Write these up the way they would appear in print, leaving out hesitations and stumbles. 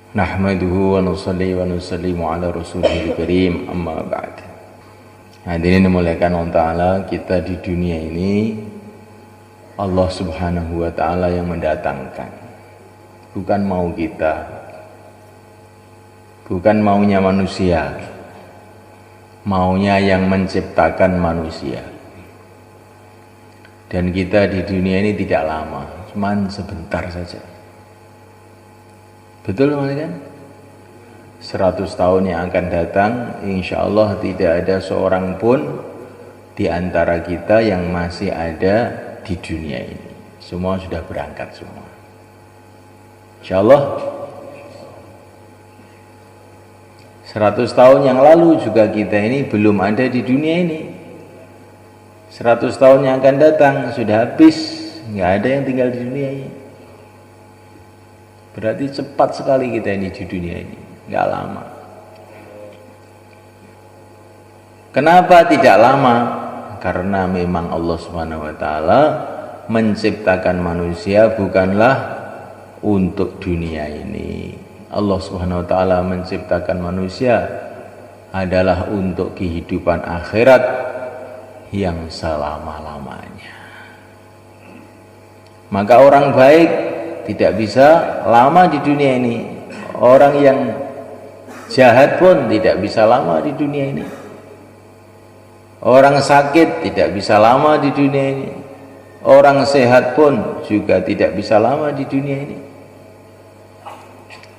Nahmaduhu wa nusalli wa nusallimu ala rasulihil karim, amma ba'd. Hadirin dimuliakan Allah Ta'ala, kita di dunia ini Allah Subhanahu wa Ta'ala yang mendatangkan, bukan mau kita, bukan maunya manusia, maunya yang menciptakan manusia. Dan kita di dunia ini tidak lama, cuman sebentar saja. Betul kan? 100 tahun yang akan datang, insya Allah tidak ada seorang pun di antara kita yang masih ada di dunia ini. Semua sudah berangkat semua. Insya Allah 100 tahun yang lalu juga kita ini belum ada di dunia ini. 100 tahun yang akan datang sudah habis, nggak ada yang tinggal di dunia ini. Berarti cepat sekali kita ini di dunia ini, nggak lama. Kenapa tidak lama? Karena memang Allah Subhanahu wa Ta'ala menciptakan manusia bukanlah untuk dunia ini. Allah Subhanahu wa Ta'ala menciptakan manusia adalah untuk kehidupan akhirat yang selama-lamanya. Maka orang baik tidak bisa lama di dunia ini. Orang yang jahat pun tidak bisa lama di dunia ini. Orang sakit tidak bisa lama di dunia ini. Orang sehat pun juga tidak bisa lama di dunia ini.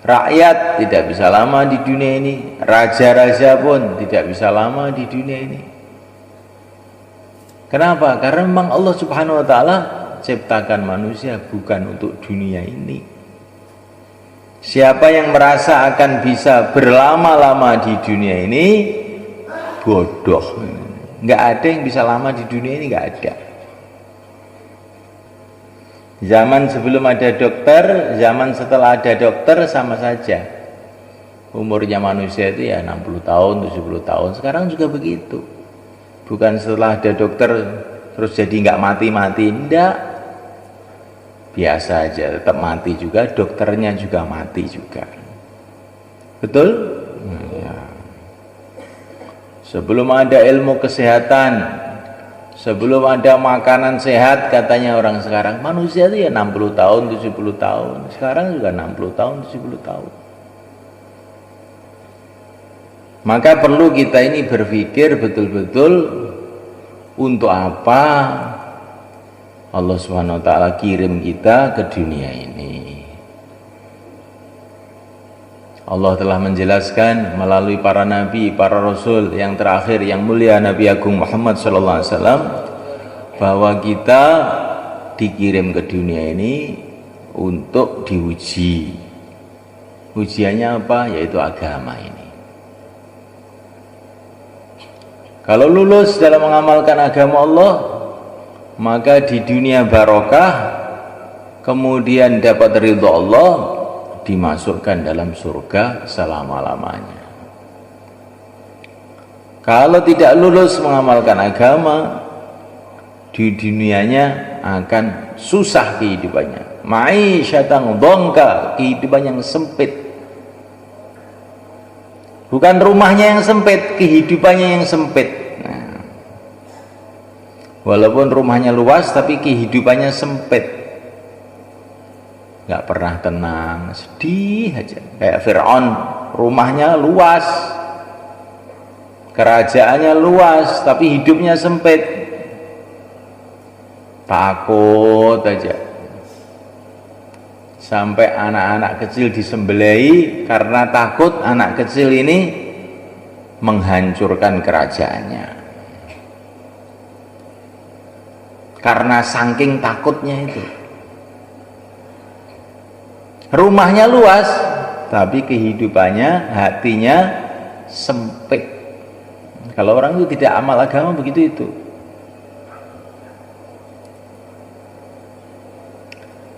Rakyat tidak bisa lama di dunia ini. Raja-raja pun tidak bisa lama di dunia ini. Kenapa? Karena memang Allah Subhanahu wa Ta'ala ciptakan manusia bukan untuk dunia ini. Siapa yang merasa akan bisa berlama-lama di dunia ini bodoh. Nggak ada yang bisa lama di dunia ini, nggak ada. Zaman sebelum ada dokter, zaman setelah ada dokter sama saja. Umurnya manusia itu ya 60 tahun, 70 tahun. Sekarang juga begitu. Bukan setelah ada dokter terus jadi nggak mati-mati, enggak. Biasa aja, tetap mati juga, dokternya juga mati juga. Betul? Ya. Sebelum ada ilmu kesehatan, sebelum ada makanan sehat, katanya orang sekarang, manusia itu ya 60 tahun, 70 tahun. Sekarang juga 60 tahun, 70 tahun. Maka perlu kita ini berpikir betul-betul untuk apa Allah Subhanahu wa Ta'ala kirim kita ke dunia ini. Allah telah menjelaskan melalui para nabi, para rasul yang terakhir yang mulia Nabi Agung Muhammad sallallahu alaihi wasallam bahwa kita dikirim ke dunia ini untuk diuji. Ujiannya apa? Yaitu agama ini. Kalau lulus dalam mengamalkan agama Allah, maka di dunia barokah, kemudian dapat ridho Allah, dimasukkan dalam surga selama-lamanya. Kalau tidak lulus mengamalkan agama, di dunianya akan susah kehidupannya. Ma'isyatan dongka, kehidupan yang sempit. Bukan rumahnya yang sempit, kehidupannya yang sempit. Walaupun rumahnya luas tapi kehidupannya sempit, nggak pernah tenang, sedih aja. Kayak Fir'aun, rumahnya luas, kerajaannya luas tapi hidupnya sempit, takut aja. Sampai anak-anak kecil disembelih karena takut anak kecil ini menghancurkan kerajaannya. Karena saking takutnya itu. Rumahnya luas, tapi kehidupannya, hatinya sempit. Kalau orang itu tidak amal agama begitu itu.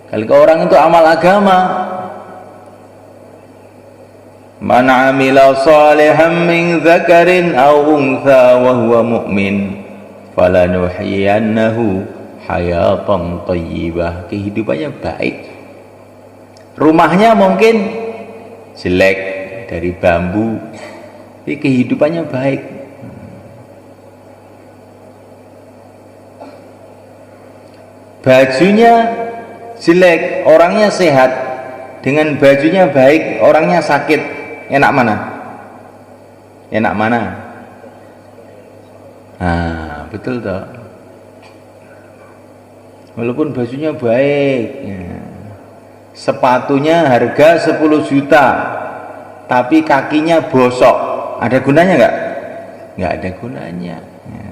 Kalau orang itu amal agama, man amila salihan min dzakarin aw untha wa huwa mu'min falanuhyiyannahu hayatan thayyibah. Kehidupannya baik, rumahnya mungkin jelek, dari bambu, tapi kehidupannya baik. Bajunya jelek, orangnya sehat, dengan bajunya baik, orangnya sakit, enak mana? Enak mana? Nah, betul toh. Walaupun bajunya baik, ya. Sepatunya harga 10 juta, tapi kakinya bosok, ada gunanya nggak? Nggak ada gunanya. Ya.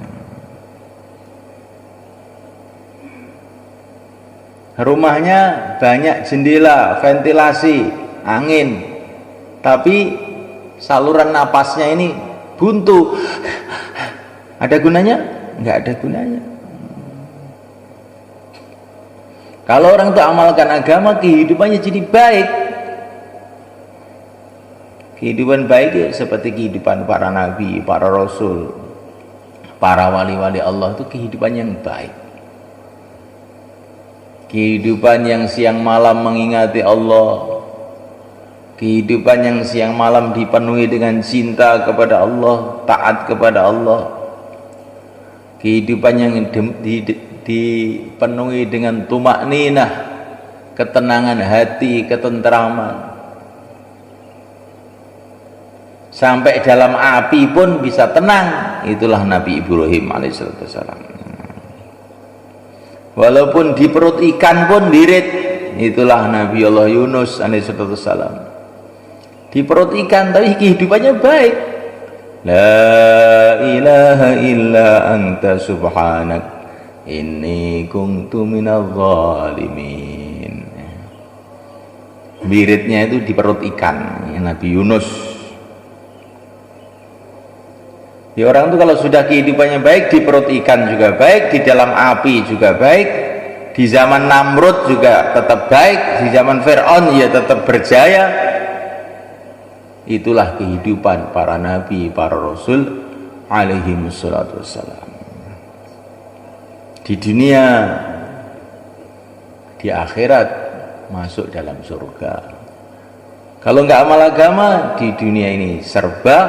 Rumahnya banyak jendela, ventilasi, angin, tapi saluran napasnya ini buntu, ada gunanya? Nggak ada gunanya. Kalau orang itu amalkan agama, kehidupannya jadi baik. Kehidupan baik ya, seperti kehidupan para nabi, para rasul, para wali-wali Allah, itu kehidupan yang baik. Kehidupan yang siang malam mengingati Allah, kehidupan yang siang malam dipenuhi dengan cinta kepada Allah, taat kepada Allah, kehidupan yang dipenuhi dengan tumakninah, ketenangan hati, ketentraman, sampai dalam api pun bisa tenang. Itulah Nabi Ibrahim alaihissalam. Walaupun di perut ikan pun dirit, itulah Nabi Allah Yunus alaihissalam. Di perut ikan tapi kehidupannya baik. La ilaha illa anta subhanak inni kuntu minadh dhalimin. Biritnya itu di perut ikan, ya, Nabi Yunus. Ya, orang itu kalau sudah kehidupannya baik, di perut ikan juga baik, di dalam api juga baik, di zaman Namrud juga tetap baik, di zaman Fir'aun ya tetap berjaya. Itulah kehidupan para nabi, para rasul alaihi wassalatu wassalam. Di dunia, di akhirat masuk dalam surga. Kalau nggak amal agama, di dunia ini serba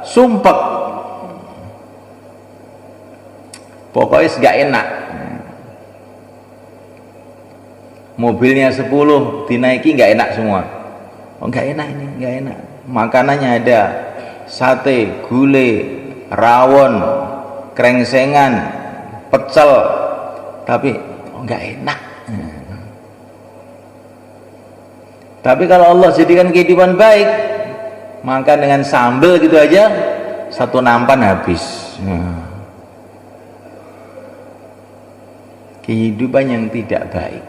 sumpek. Pokoknya gak enak. Mobilnya 10 dinaiki gak enak semua. Oh gak enak ini, gak enak. Makanannya ada sate, gulai, rawon, krengsengan, pecel, tapi gak enak. Tapi kalau Allah jadikan kehidupan baik, makan dengan sambal gitu aja, satu nampan habis. Kehidupan yang tidak baik.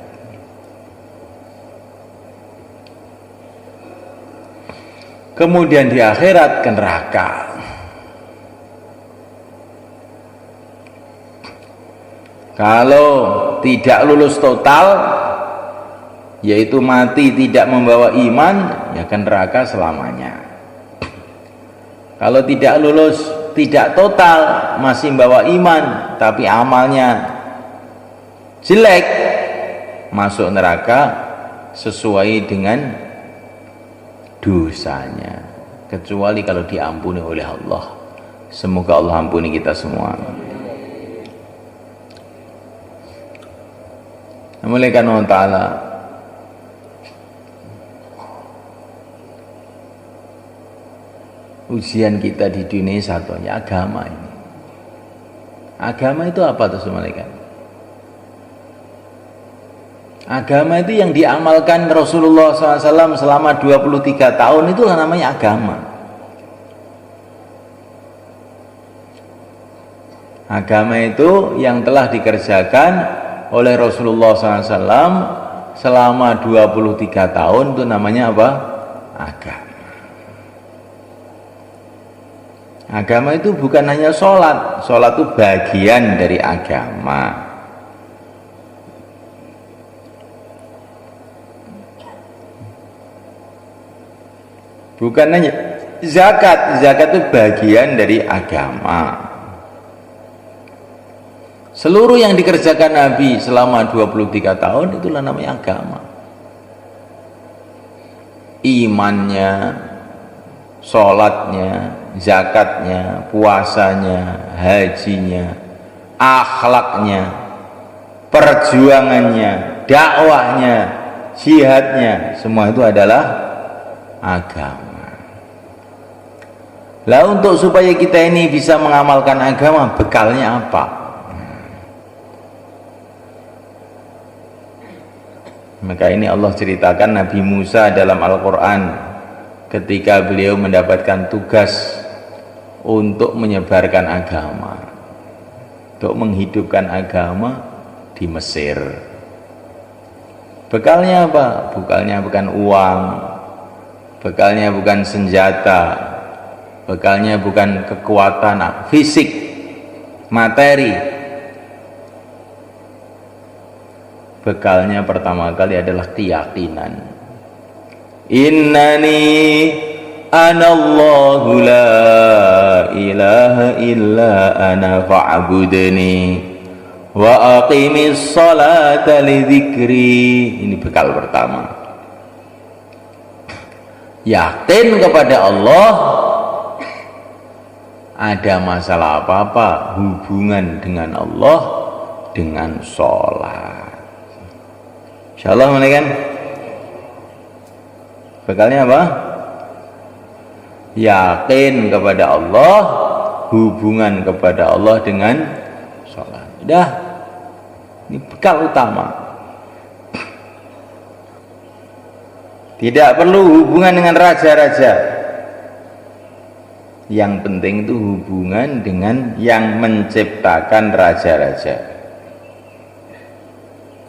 Kemudian di akhirat ke neraka. Kalau tidak lulus total, yaitu mati tidak membawa iman, ya ke neraka selamanya. Kalau tidak lulus, tidak total, masih membawa iman, tapi amalnya jelek, masuk neraka sesuai dengan dosanya, kecuali kalau diampuni oleh Allah. Semoga Allah ampuni kita semua. Oleh karena ta'ala, ujian kita di dunia satunya agama ini. Agama itu apa tuh malaikat? Agama itu yang diamalkan Rasulullah SAW selama 23 tahun, itulah namanya agama. Agama itu yang telah dikerjakan oleh Rasulullah SAW selama 23 tahun, itu namanya apa? Agama. Agama itu bukan hanya sholat. Sholat itu bagian dari agama. Bukan hanya zakat. Zakat itu bagian dari agama. Seluruh yang dikerjakan Nabi selama 23 tahun itulah namanya agama. imannya, sholatnya, zakatnya, puasanya, hajinya, akhlaknya, perjuangannya, dakwahnya, jihadnya, semua itu adalah agama. Lah untuk supaya kita ini bisa mengamalkan agama, bekalnya apa? Maka ini Allah ceritakan Nabi Musa dalam Al-Quran ketika beliau mendapatkan tugas untuk menyebarkan agama, untuk menghidupkan agama di Mesir. Bekalnya apa? Bekalnya bukan uang, bekalnya bukan senjata, bekalnya bukan kekuatan fisik, materi. Bekalnya pertama kali adalah keyakinan. Innani anallahu la ilaha illa ana fa'budni wa aqimis salata li dzikri. Ini bekal pertama. Yakin kepada Allah, ada masalah apa-apa hubungan dengan Allah dengan sholat. Insyaallah mana kan? Bekalnya apa? Yakin kepada Allah, hubungan kepada Allah dengan sholat. Udah, ini bekal utama. Tidak perlu hubungan dengan raja-raja. Yang penting itu hubungan dengan yang menciptakan raja-raja.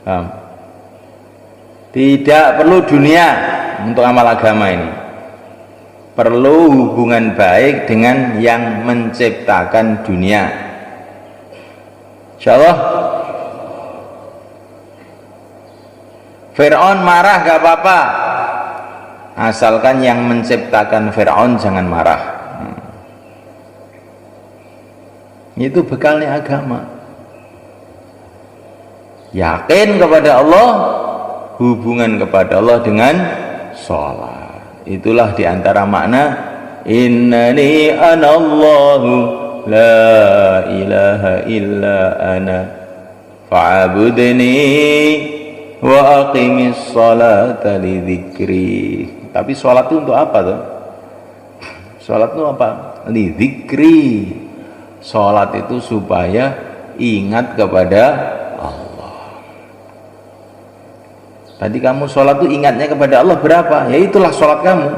Paham? Tidak perlu dunia untuk amal agama ini. Perlu hubungan baik dengan yang menciptakan dunia. Insyaallah. Fir'aun marah gak apa-apa, asalkan yang menciptakan Fir'aun jangan marah. Itu bekalnya agama. Yakin kepada Allah, hubungan kepada Allah dengan sholat. Itulah diantara makna innani anallahu la ilaha illa ana fa'budni wa aqimis salata li dzikri. Tapi sholat itu untuk apa tuh? Sholat itu apa? Li dzikri. Sholat itu supaya ingat kepada Allah. Tadi kamu sholat itu ingatnya kepada Allah berapa? Ya itulah sholat kamu.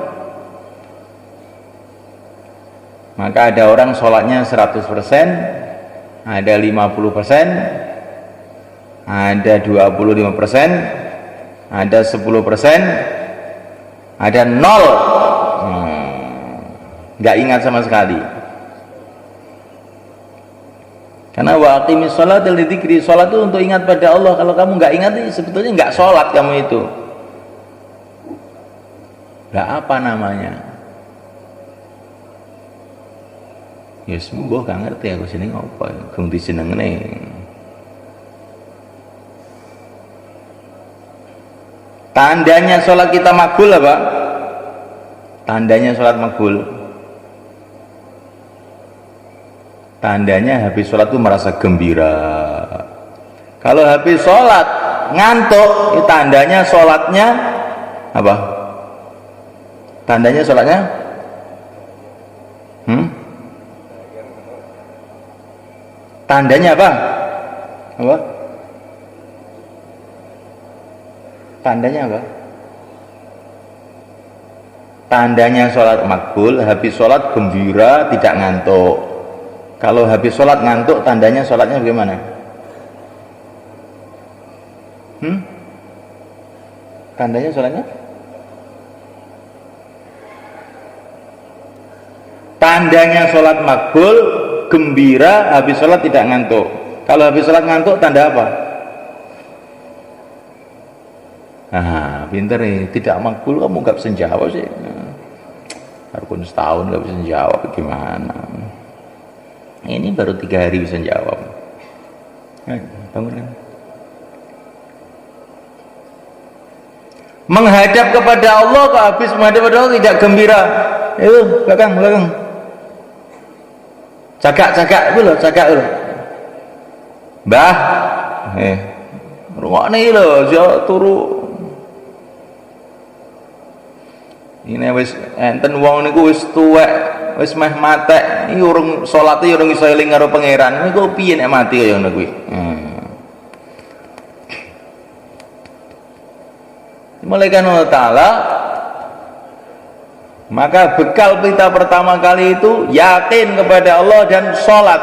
Maka ada orang sholatnya 100%, ada 50%, ada 25%, ada 10%, ada 0. Nggak ingat sama sekali. Karena wa aqimis sholata li dzikri, sholat itu untuk ingat pada Allah. Kalau kamu nggak ingat, sebetulnya nggak sholat kamu itu. Nggak apa namanya? Ya sembuh gak ngerti aku sini apa, ganti jeneng nih. Tandanya sholat kita makbul apa? Tandanya sholat makbul. Tandanya habis sholat itu merasa gembira. Kalau habis sholat ngantuk, itu tandanya sholatnya apa? Tandanya sholatnya tandanya apa? Apa? Tandanya apa? Tandanya sholat makbul, habis sholat gembira, tidak ngantuk. Kalau habis sholat ngantuk, tandanya sholatnya bagaimana? Tandanya sholatnya? Tandanya sholat makbul, gembira, habis sholat tidak ngantuk. Kalau habis sholat ngantuk, tanda apa? Nah, pinter nih, tidak makbul kamu gak bisa jawab sih. Harus setahun gak bisa jawab, gimana? Ini baru 3 hari bisa jawab. Bangun kan? Menghadap kepada Allah, kok habis menghadap kepada Allah tidak gembira. Itu belakang. Cagak itu loh, cagak itu. Mbah, rungokne iki lho, yo turu. Ini wis enten wong niku wis tuwek, wis meh matek, iki urung salate urung iso eling karo pangeran. Niku piye nek mati kaya ngono kuwi? Mulaikan Allah Ta'ala, maka bekal kita pertama kali itu yakin kepada Allah dan sholat.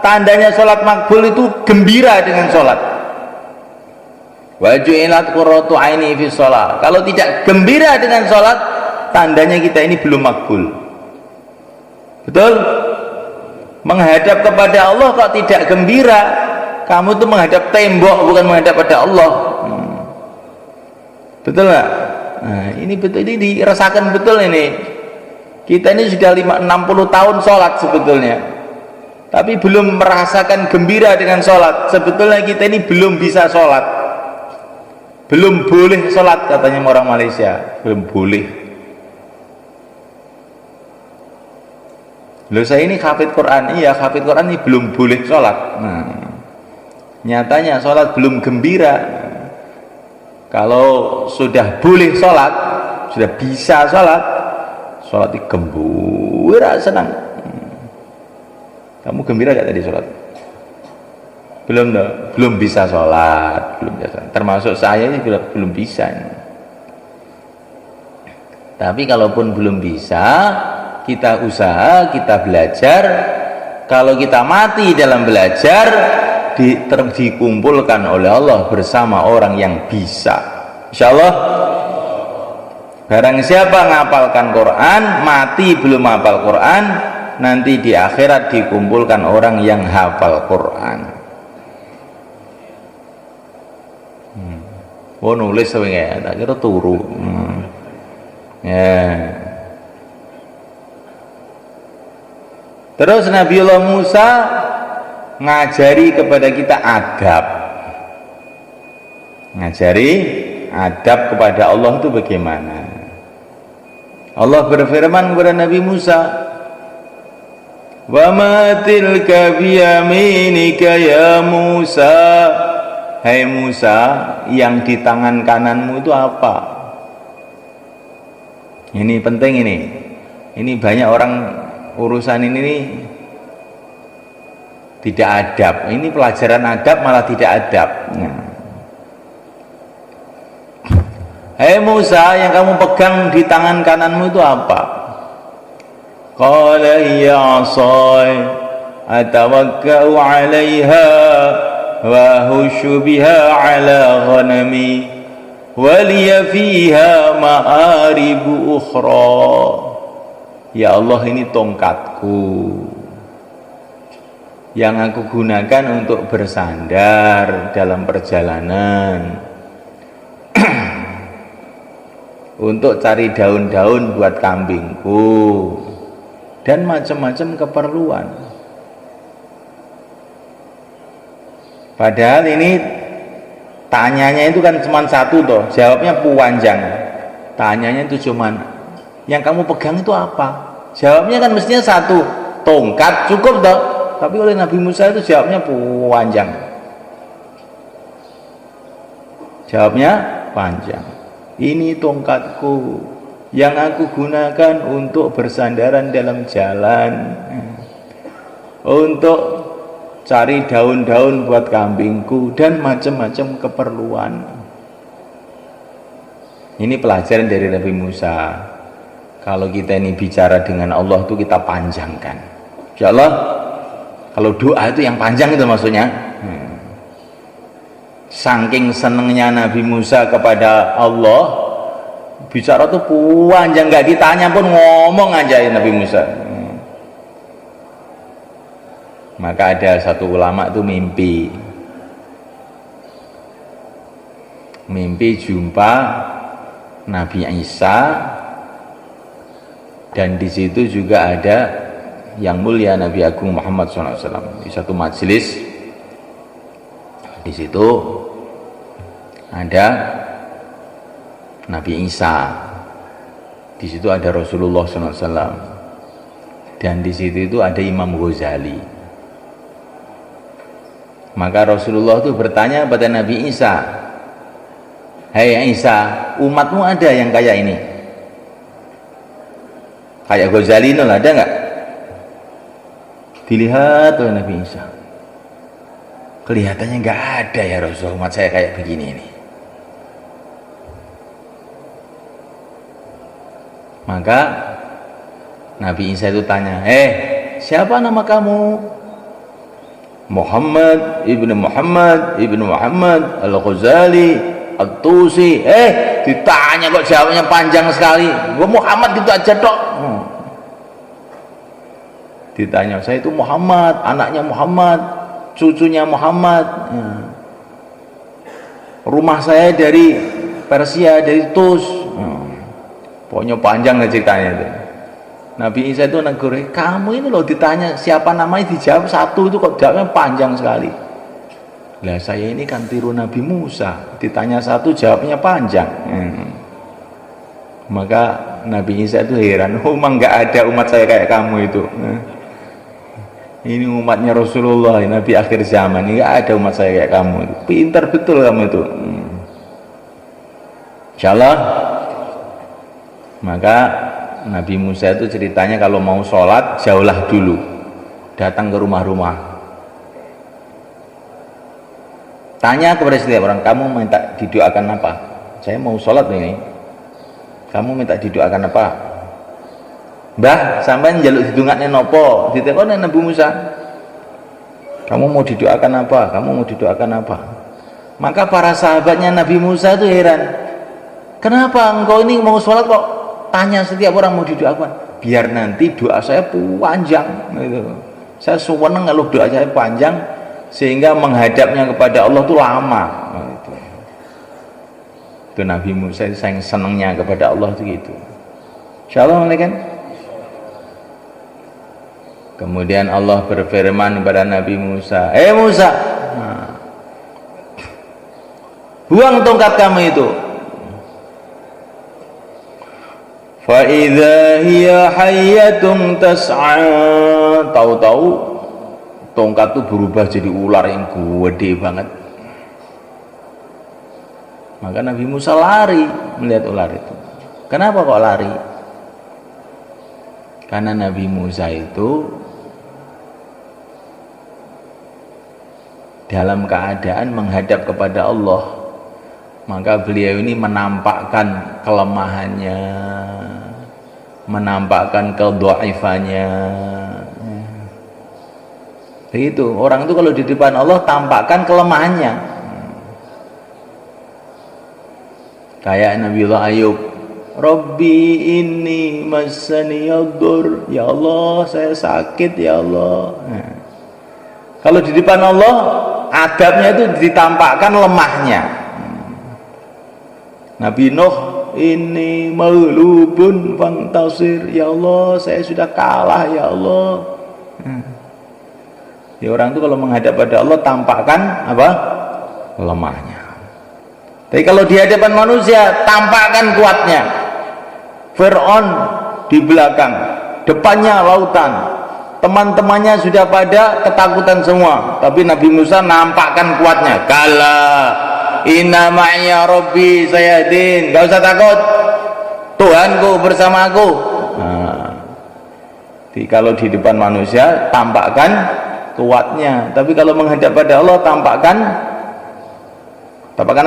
Tandanya sholat makbul itu gembira dengan sholat. Waju'ilat qurratu aini fi sholat. Kalau tidak gembira dengan sholat, tandanya kita ini belum makbul. Betul? Menghadap kepada Allah kok tidak gembira, kamu tuh menghadap tembok, bukan menghadap pada Allah. Betul nggak? Nah, ini betul, ini dirasakan betul ini. Kita ini sudah 60 tahun sholat sebetulnya, tapi belum merasakan gembira dengan sholat. Sebetulnya kita ini belum bisa sholat, belum boleh sholat katanya orang Malaysia, belum boleh. Loh, saya ini hafid Quran, iya hafid Quran ini belum boleh sholat. Nah, nyatanya sholat belum gembira. Kalau sudah boleh sholat, sudah bisa sholat itu gembira, senang. Kamu gembira gak tadi sholat? Belum bisa sholat, termasuk saya ini belum bisa. Tapi kalaupun belum bisa, kita usaha, kita belajar. Kalau kita mati dalam belajar, dikumpulkan oleh Allah bersama orang yang bisa, insyaallah. Barang siapa ngapalkan Quran, mati belum hafal Quran, nanti di akhirat dikumpulkan orang yang hafal Quran. Oh, nulis ya, tak kira turu. Ya. Terus Nabiullah Musa ngajari kepada kita adab. Ngajari adab kepada Allah itu bagaimana. Allah berfirman kepada Nabi Musa, "Wa ma tilka biyaminika ya Musa." Hai Musa, yang di tangan kananmu itu apa? Ini penting ini. Ini banyak orang urusan ini tidak adab. Ini pelajaran adab malah tidak adab. Hei Musa, yang kamu pegang di tangan kananmu itu apa? Qala ya 'asai atawakkau 'alaiha wa hushu biha 'ala ghanami wa liya fiha ma'aribu ukhra. Ya Allah, ini tongkatku yang aku gunakan untuk bersandar dalam perjalanan, untuk cari daun-daun buat kambingku, dan macam-macam keperluan. Padahal ini tanyanya itu kan cuma satu toh, jawabnya panjang. Tanyanya itu cuma, yang kamu pegang itu apa? Jawabnya kan mestinya satu, tongkat, cukup toh. Tapi oleh Nabi Musa itu jawabnya panjang. Jawabnya panjang. Ini tongkatku yang aku gunakan untuk bersandaran dalam jalan, untuk cari daun-daun buat kambingku, dan macam-macam keperluan. Ini pelajaran dari Nabi Musa. Kalau kita ini bicara dengan Allah itu kita panjangkan. Insyaallah. Kalau doa itu yang panjang itu maksudnya. Saking senengnya Nabi Musa kepada Allah, bicara tuh panjang, nggak ditanya pun ngomong aja ya Nabi Musa. Maka ada satu ulama itu mimpi jumpa Nabi Isa, dan di situ juga ada yang mulia Nabi Agung Muhammad SAW di satu majelis. Di situ ada Nabi Isa. Di situ ada Rasulullah SAW, dan di situ itu ada Imam Ghazali. Maka Rasulullah itu bertanya pada Nabi Isa, "Hai Isa, umatmu ada yang kayak ini? Kayak Ghazali itu ada nggak?" Dilihat oleh Nabi Isa, kelihatannya nggak ada ya Rasul, umat saya kayak begini ini. Maka Nabi Isa itu tanya, siapa nama kamu? Muhammad ibnu Muhammad Al-Ghazali At-Tusi. Ditanya kok jawabnya panjang sekali. Gua Muhammad gitu aja dok. Ditanya, saya itu Muhammad, anaknya Muhammad, cucunya Muhammad. Rumah saya dari Persia, dari Tus. Pokoknya panjang ceritanya itu. Nabi Isa itu negur, kamu ini loh ditanya siapa namanya dijawab satu itu kok jawabnya panjang sekali. Lah saya ini kan tiru Nabi Musa, ditanya satu jawabnya panjang. Maka Nabi Isa itu heran, memang nggak ada umat saya kayak kamu itu. Ini umatnya Rasulullah, Nabi akhir zaman, nggak ada umat saya kayak kamu itu. Pintar betul kamu itu. Insyaallah. Maka Nabi Musa itu ceritanya kalau mau sholat jauhlah dulu, datang ke rumah-rumah, tanya kepada setiap orang, kamu minta didoakan apa? Saya mau sholat ini, kamu minta didoakan apa? Mbah, sampai njaluk didongakne nopo? Ditekoni Nabi Musa, kamu mau didoakan apa? Kamu mau didoakan apa? Maka para sahabatnya Nabi Musa itu heran, kenapa engkau ini mau sholat kok tanya setiap orang mau didoakan? Biar nanti doa saya panjang gitu. Saya seneng kalau doa saya panjang sehingga menghadapnya kepada Allah itu lama gitu. Itu Nabi Musa sayang senengnya kepada Allah itu gitu. Insyaallah kan. Kemudian Allah berfirman kepada Nabi Musa, Musa, buang tongkat kamu itu. فَإِذَا هِيَ حَيَّةٌ تَسْعَى. Tahu-tahu tongkat itu berubah jadi ular yang gede banget. Maka Nabi Musa lari melihat ular itu. Kenapa kok lari? Karena Nabi Musa itu dalam keadaan menghadap kepada Allah. Maka beliau ini menampakkan kelemahannya, menampakkan kedhaifannya. Begitu, orang itu kalau di depan Allah tampakkan kelemahannya. Kayak Nabiullah Ayub, Rabbi inni massaniyaddur, ya Allah saya sakit ya Allah. Kalau di depan Allah adabnya itu ditampakkan lemahnya. Nabi Nuh, ini maghlubun fantasir, ya Allah saya sudah kalah ya Allah. Ya, orang itu kalau menghadap pada Allah tampakkan apa? Lemahnya. Tapi kalau di hadapan manusia tampakkan kuatnya. Fir'aun di belakang, depannya lautan, teman-temannya sudah pada ketakutan semua, tapi Nabi Musa nampakkan kuatnya. Kala inna ma'ya rabbi sayahdin, gak usah takut, Tuhanku bersama aku. Kalau di depan manusia tampakkan kuatnya, tapi kalau menghadap pada Allah tampakkan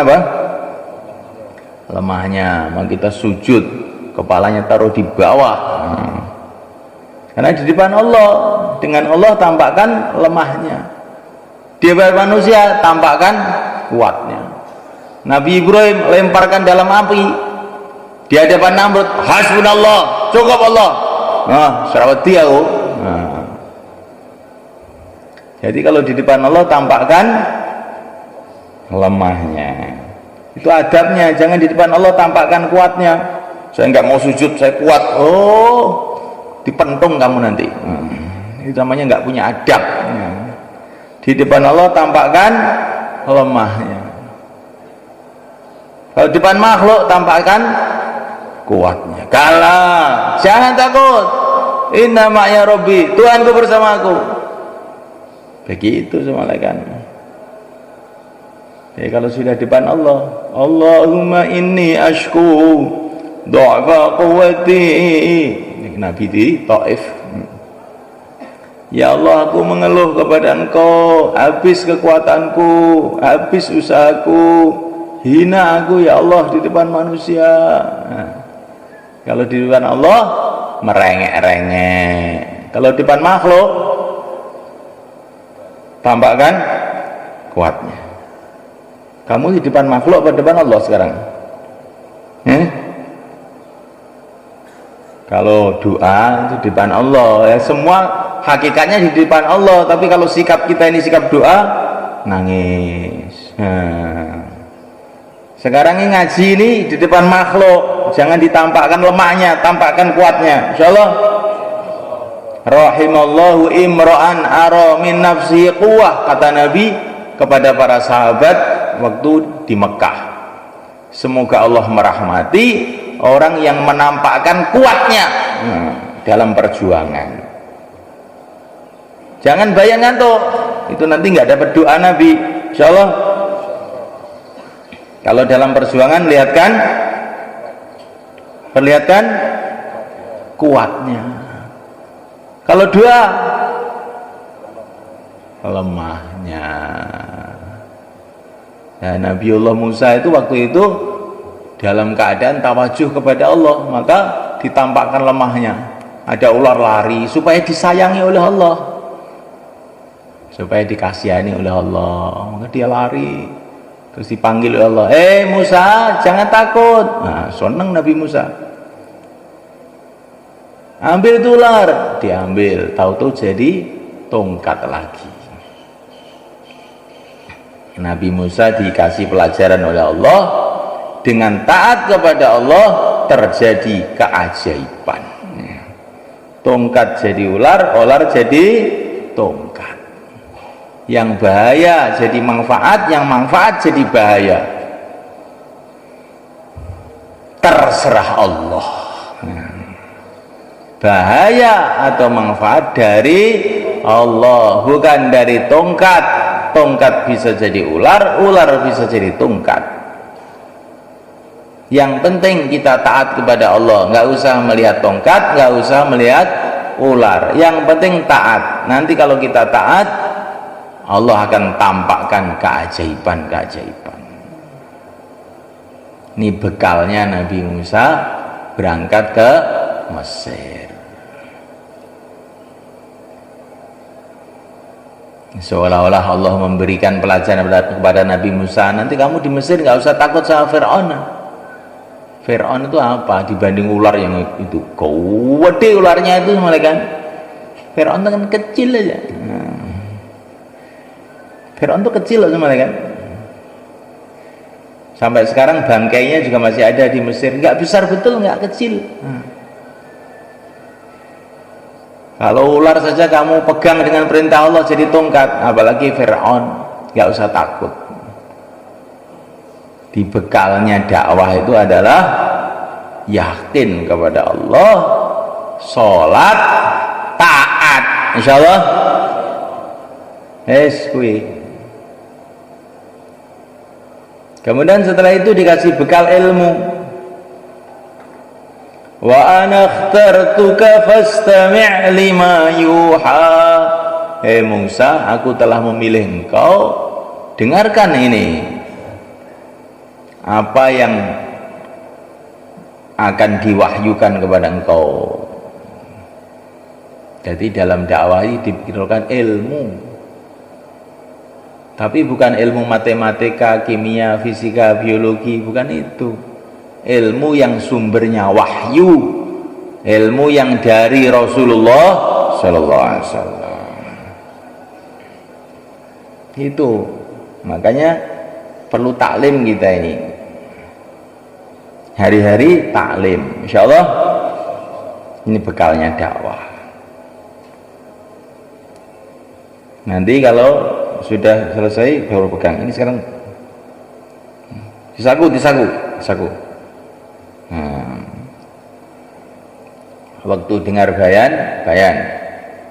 apa? Lemahnya. Maka kita sujud, kepalanya taruh di bawah. Karena di depan Allah, dengan Allah tampakkan lemahnya, di depan manusia tampakkan kuatnya. Nabi Ibrahim lemparkan dalam api di hadapan Namrud, hasbunallah, cukup Allah. Sarawati aku. Jadi kalau di depan Allah tampakkan lemahnya. Itu adabnya, jangan di depan Allah tampakkan kuatnya. Saya nggak mau sujud, saya kuat. Dipentung kamu nanti. Itu namanya nggak punya adab. Di depan Allah tampakkan lemahnya. Kalau di depan makhluk tampakkan kuatnya. Kalah, jangan takut. Inna ma'ya Rabbi, Tuhanku bersamaku. Begitu semalakan. Jadi kalau sudah di depan Allah, Allahumma inni ashku du'afa quwwati. Nabi di Taif. Ya Allah, aku mengeluh kepada Engkau, habis kekuatanku, habis usahaku, hina aku ya Allah di depan manusia. Nah, kalau di depan Allah merengek-rengek. Kalau di depan makhluk tampakkan kuatnya. Kamu di depan makhluk atau di depan Allah sekarang? Kalau doa itu di depan Allah ya, semua hakikatnya di depan Allah, tapi kalau sikap kita ini sikap doa, nangis. Nah, sekarang ini ngaji ini di depan makhluk, jangan ditampakkan lemahnya, tampakkan kuatnya. Insyaallah. Rahimallahu imra'an ara min nafsihi quwwah, kata Nabi kepada para sahabat waktu di Mekah. Semoga Allah merahmati orang yang menampakkan kuatnya dalam perjuangan. Jangan bayangkan tuh, itu nanti nggak dapat doa Nabi. Insyaallah. Kalau dalam perjuangan perlihatkan kuatnya. Kalau doa lemahnya. Nah, Nabiullah Musa itu waktu itu dalam keadaan tawajuh kepada Allah, maka ditampakkan lemahnya. Ada ular lari supaya disayangi oleh Allah, supaya dikasihani oleh Allah, maka dia lari. Terus dipanggil oleh Allah, Musa, jangan takut. Nah, seneng Nabi Musa. Ambil itu ular, diambil, tahu-tahu jadi tongkat lagi. Nabi Musa dikasih pelajaran oleh Allah, dengan taat kepada Allah terjadi keajaiban. Tongkat jadi ular, ular jadi tongkat. Yang bahaya jadi manfaat, yang manfaat jadi bahaya. Terserah Allah. Bahaya atau manfaat dari Allah, bukan dari tongkat. Tongkat bisa jadi ular, ular bisa jadi tongkat. Yang penting kita taat kepada Allah, nggak usah melihat tongkat, nggak usah melihat ular. Yang penting taat. Nanti kalau kita taat, Allah akan tampakkan keajaiban-keajaiban. Ini bekalnya Nabi Musa berangkat ke Mesir. Seolah-olah Allah memberikan pelajaran kepada Nabi Musa, nanti kamu di Mesir nggak usah takut sama Fir'aun. Fir'aun itu apa dibanding ular yang itu? Gede ularnya itu, kan? Fir'aun itu kan kecil aja. Fir'aun itu kecil loh, kan? Sampai sekarang bangkainya juga masih ada di Mesir. Nggak besar betul, nggak kecil. Kalau ular saja kamu pegang dengan perintah Allah jadi tongkat, apalagi Fir'aun, nggak usah takut. Di bekalnya dakwah itu adalah yakin kepada Allah, sholat, taat. Insyaallah. Kemudian setelah itu dikasih bekal ilmu. Wa ana akhtartuka fastami' lima yuha. Musa, aku telah memilih engkau, dengarkan ini apa yang akan diwahyukan kepada engkau. Jadi dalam dakwah ini diperlukan ilmu, tapi bukan ilmu matematika, kimia, fisika, biologi, bukan itu. Ilmu yang sumbernya wahyu, ilmu yang dari Rasulullah Sallallahu Alaihi Wasallam. Itu makanya perlu taklim kita ini, hari-hari taklim. Insyaallah ini bekalnya dakwah. Nanti kalau sudah selesai baru pegang. Ini sekarang disaku saku. Nah, waktu dengar bayan,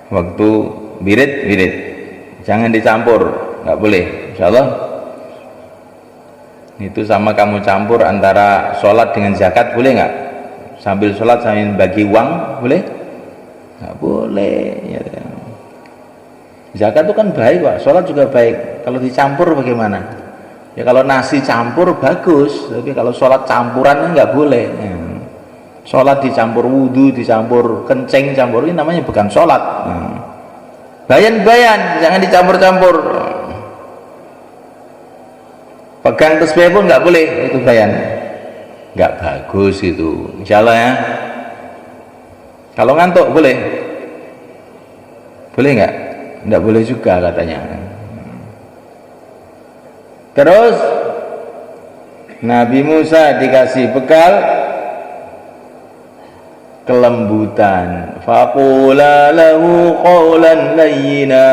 waktu wirid, jangan dicampur, nggak boleh. Insyaallah itu sama kamu campur antara sholat dengan zakat, boleh nggak? Sambil sholat sambil bagi uang, boleh? Nggak boleh ya. Zakat itu kan baik Pak, sholat juga baik. Kalau dicampur bagaimana? Ya kalau nasi campur bagus, tapi kalau sholat campuran nggak boleh ya. Sholat dicampur wudhu, dicampur kencing, campur, ini namanya bukan sholat. Bayan, jangan dicampur-campur. Pegang tasbih pun nggak boleh, itu bayan. Nggak bagus itu, insyaallah ya. Kalau ngantuk boleh? Boleh nggak? Nggak boleh juga katanya. Terus Nabi Musa dikasih bekal kelembutan. Faqula lahu qawlan layyina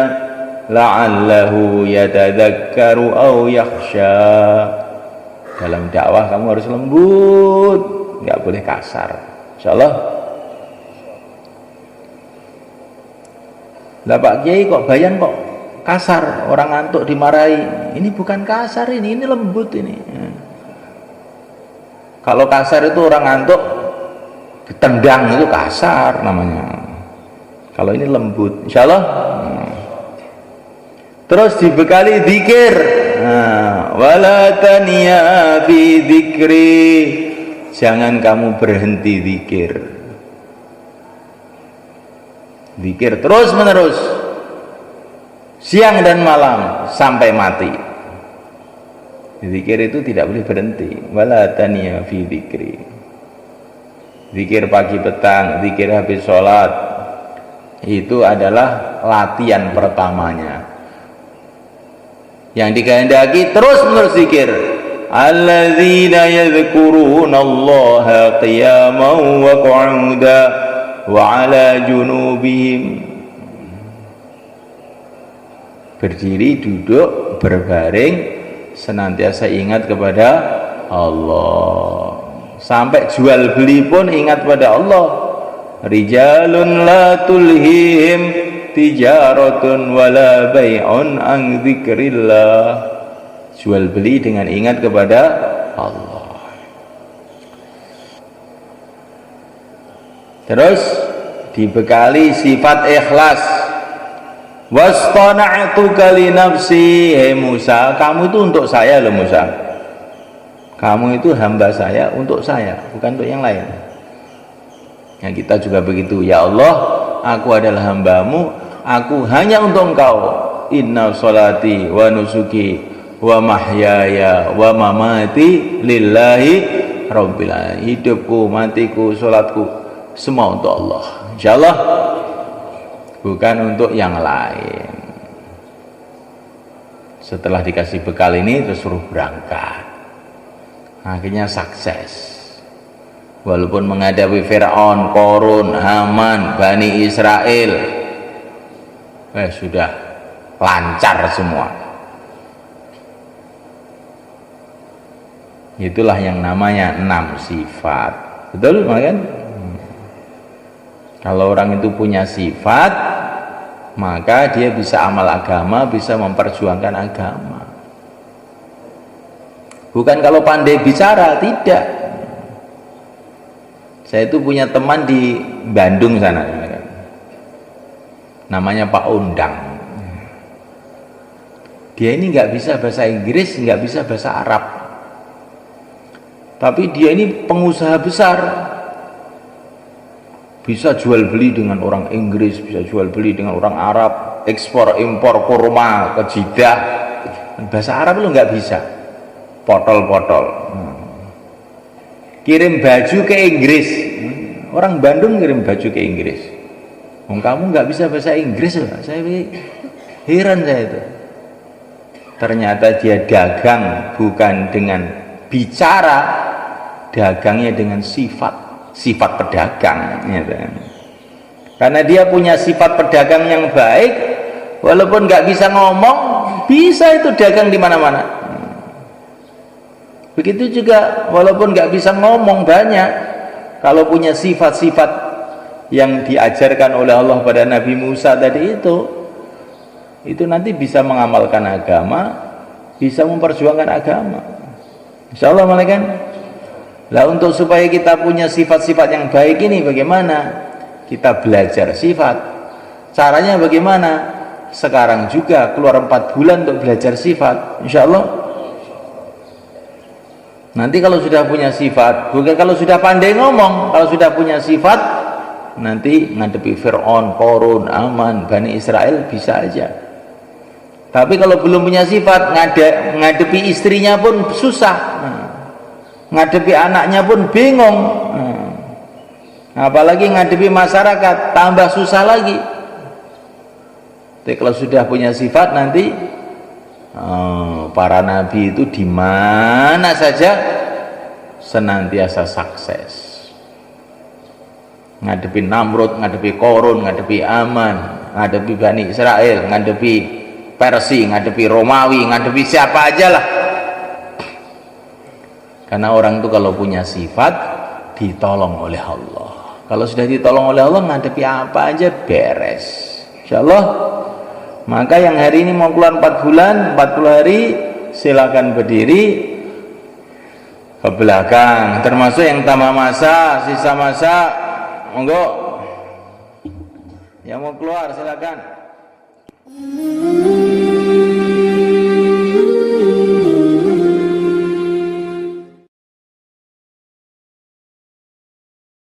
la'allahu yatadhakkaru aw yakhsha. Dalam dakwah kamu harus lembut, nggak boleh kasar. Insyaallah. Lah Pak Kiai kok bayan kok kasar, orang ngantuk dimarahi. Ini bukan kasar, ini lembut ini. Kalau kasar itu orang ngantuk ditendang, itu kasar namanya. Kalau ini lembut, insyaallah. Terus dibekali zikir. Wala taniya bi dzikri. Jangan kamu berhenti zikir. Zikir terus menerus, siang dan malam sampai mati. Zikir itu tidak boleh berhenti. Wala taniya fi dzikri. Zikir pagi petang, zikir habis sholat, itu adalah latihan pertamanya. Yang dikehendaki terus menerus zikir. Alladzina yadhkuruna Allaha qiyaman wa qu'udan wa 'ala junubihim. Berdiri, duduk, berbaring, senantiasa ingat kepada Allah. Sampai jual beli pun ingat pada Allah. Rijalun la tulhihim tijaratun wala bai'un an dzikrillah. Jual beli dengan ingat kepada Allah. Terus dibekali sifat ikhlas. Wastana'tuka li nafsi. Hei Musa, kamu itu untuk saya loh Musa. Kamu itu hamba saya untuk saya, bukan untuk yang lain. Ya kita juga begitu. Ya Allah, aku adalah hambamu, aku hanya untuk engkau. Inna sholati wa nusuki wa mahyaya wa mamati lillahi rabbil alamin. Hidupku, matiku, sholatku semua untuk Allah, insyaallah, bukan untuk yang lain. Setelah dikasih bekal ini terus suruh berangkat. Akhirnya sukses. Walaupun menghadapi Fir'aun, Qarun, Haman, Bani Israel, sudah lancar semua. Itulah yang namanya 6 sifat. Betul kan? Kalau orang itu punya sifat, maka dia bisa amal agama, bisa memperjuangkan agama. Bukan kalau pandai bicara, tidak. Saya itu punya teman di Bandung sana, namanya Pak Undang. Dia ini nggak bisa bahasa Inggris, nggak bisa bahasa Arab, tapi dia ini pengusaha besar, bisa jual beli dengan orang Inggris, bisa jual beli dengan orang Arab, ekspor impor kurma ke Jeddah. Bahasa Arab lu nggak bisa, potol-potol. Kirim baju ke Inggris, orang Bandung kirim baju ke Inggris. Kamu nggak bisa bahasa Inggris loh. Saya heran saya itu. Ternyata dia dagang bukan dengan bicara, dagangnya dengan sifat pedagang. Karena dia punya sifat pedagang yang baik, walaupun nggak bisa ngomong, bisa itu dagang di mana-mana. Begitu juga walaupun nggak bisa ngomong banyak, kalau punya sifat-sifat yang diajarkan oleh Allah pada Nabi Musa tadi itu nanti bisa mengamalkan agama, bisa memperjuangkan agama. Insya Allah malaikat. Lah untuk supaya kita punya sifat-sifat yang baik ini bagaimana? Kita belajar sifat. Caranya bagaimana? Sekarang juga keluar 4 bulan untuk belajar sifat, insya Allah. Nanti kalau sudah punya sifat, bukan kalau sudah pandai ngomong, kalau sudah punya sifat, nanti ngadepi Fir'aun, Qarun, Aman, Bani Israel bisa aja. Tapi kalau belum punya sifat, ngadepi istrinya pun susah, ngadepi anaknya pun bingung, apalagi ngadepi masyarakat tambah susah lagi. Tapi kalau sudah punya sifat nanti para nabi itu di mana saja senantiasa sukses. Ngadepi Namrud, ngadepi Qarun, ngadepi Aman, ngadepi Bani Israel, ngadepi Persia, ngadepi Romawi, ngadepi siapa aja lah. Karena orang itu kalau punya sifat ditolong oleh Allah. Kalau sudah ditolong oleh Allah, ngadepi apa aja beres. Insyaallah. Maka yang hari ini mau keluar 4 bulan, 40 hari, silakan berdiri ke belakang. Termasuk yang tambah masa, sisa masa, monggo. Yang mau keluar silakan.